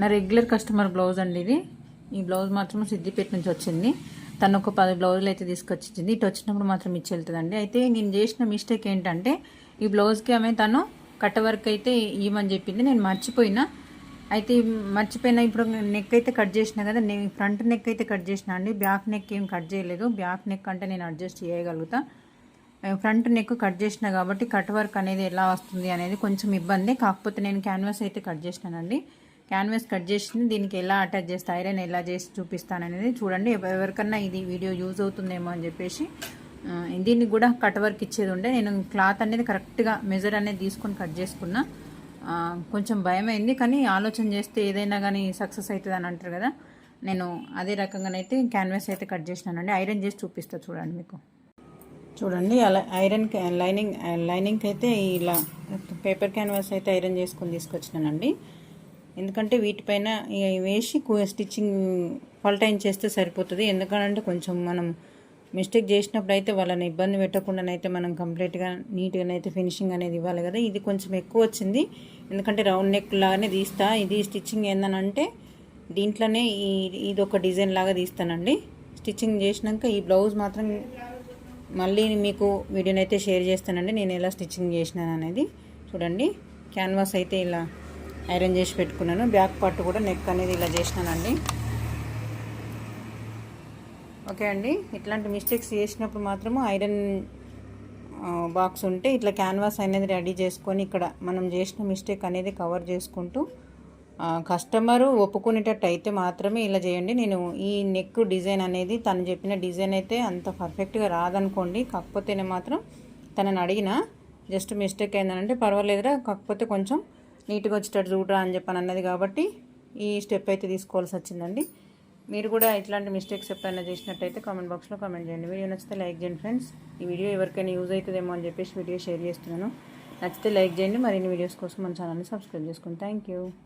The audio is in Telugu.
నా రెగ్యులర్ కస్టమర్ బ్లౌజ్ అండి ఇది. ఈ బ్లౌజ్ మాత్రం సిద్దిపేట నుంచి వచ్చింది. తను ఒక 10 బ్లౌజులు అయితే తీసుకొచ్చింది. ఇటు వచ్చినప్పుడు మాత్రం ఇచ్చి వెళ్తుందండి. అయితే నేను చేసిన మిస్టేక్ ఏంటంటే ఈ బ్లౌజ్కి ఆమె తను కట్ వర్క్ అయితే ఇవ్వమని చెప్పింది. నేను మర్చిపోయినా. అయితే మర్చిపోయినా. ఇప్పుడు నెక్ అయితే కట్ చేసినా కదా, నేను ఫ్రంట్ నెక్ అయితే కట్ చేసినా అండి. బ్యాక్ నెక్ ఏం కట్ చేయలేదు. బ్యాక్ నెక్ అంటే నేను అడ్జస్ట్ చేయగలుగుతా. ఫ్రంట్ నెక్ కట్ చేసిన కాబట్టి కట్ వర్క్ అనేది ఎలా వస్తుంది అనేది కొంచెం ఇబ్బంది. కాకపోతే నేను క్యాన్వాస్ అయితే కట్ చేసినానండి. క్యాన్వాస్ కట్ చేసింది దీనికి ఎలా అటాచ్ చేస్తే ఐరన్ ఎలా చేసి చూపిస్తాననేది చూడండి. ఎవరికన్నా ఇది వీడియో యూజ్ అవుతుందేమో అని చెప్పేసి దీనికి కూడా కట్ వర్క్ ఇచ్చేది ఉండే. నేను క్లాత్ అనేది కరెక్ట్గా మెజర్ అనేది తీసుకొని కట్ చేసుకున్నా. కొంచెం భయమైంది, కానీ ఆలోచన చేస్తే ఏదైనా కానీ సక్సెస్ అవుతుంది అని అంటారు కదా. నేను అదే రకంగానైతే క్యాన్వాస్ అయితే కట్ చేసినానండి. ఐరన్ చేసి చూపిస్తా చూడండి మీకు. చూడండి అలా ఐరన్ లైనింగ్కి అయితే ఇలా పేపర్ క్యాన్వాస్ అయితే ఐరన్ చేసుకొని తీసుకొచ్చినానండి. ఎందుకంటే వీటిపైన వేసి స్టిచ్చింగ్ ఫల్టైన్ చేస్తే సరిపోతుంది. ఎందుకంటే కొంచెం మనం మిస్టేక్ చేసినప్పుడు అయితే వాళ్ళని ఇబ్బంది పెట్టకుండానైతే మనం కంప్లీట్గా నీట్గానైతే ఫినిషింగ్ అనేది ఇవ్వాలి కదా. ఇది కొంచెం ఎక్కువ వచ్చింది, ఎందుకంటే రౌండ్ నెక్ లాగానే తీస్తా. ఇది స్టిచ్చింగ్ ఏందనంటే దీంట్లోనే ఇది ఒక డిజైన్ లాగా తీస్తానండి. స్టిచ్చింగ్ చేసినాక ఈ బ్లౌజ్ మాత్రం మళ్ళీ మీకు వీడియోనైతే షేర్ చేస్తానండి, నేను ఎలా స్టిచ్చింగ్ చేసినాను అనేది. చూడండి క్యాన్వాస్ అయితే ఇలా ఐరన్ చేసి పెట్టుకున్నాను. బ్యాక్ పార్ట్ కూడా నెక్ అనేది ఇలా చేసినానండి. ఓకే అండి, ఇట్లాంటి మిస్టేక్స్ చేసినప్పుడు మాత్రము ఐరన్ బాక్స్ ఉంటే ఇట్లా క్యాన్వాస్ అనేది రెడీ చేసుకొని ఇక్కడ మనం చేసిన మిస్టేక్ అనేది కవర్ చేసుకుంటూ కస్టమరు ఒప్పుకునేటట్టు అయితే మాత్రమే ఇలా చేయండి. నేను ఈ నెక్ డిజైన్ అనేది తను చెప్పిన డిజైన్ అయితే అంత పర్ఫెక్ట్గా రాదనుకోండి. కాకపోతేనే మాత్రం తనని అడిగిన జస్ట్ మిస్టేక్ అయిందనంటే పర్వాలేదురా, కాకపోతే కొంచెం నీట్గా వచ్చేటట్టు చూడరా అని చెప్పని అన్నది కాబట్టి ఈ స్టెప్ అయితే తీసుకోవాల్సి వచ్చిందండి. మీరు కూడా ఇట్లాంటి మిస్టేక్స్ ఎప్పుడైనా చేసినట్టయితే కామెంట్ బాక్స్లో కామెంట్ చేయండి. వీడియో నచ్చితే లైక్ చేయండి ఫ్రెండ్స్. ఈ వీడియో ఎవరికైనా యూజ్ అవుతుందేమో అని చెప్పేసి వీడియో షేర్ చేస్తున్నాను. నచ్చితే లైక్ చేయండి. మరిన్ని వీడియోస్ కోసం మన ఛానల్ని సబ్స్క్రైబ్ చేసుకోండి. Thank you.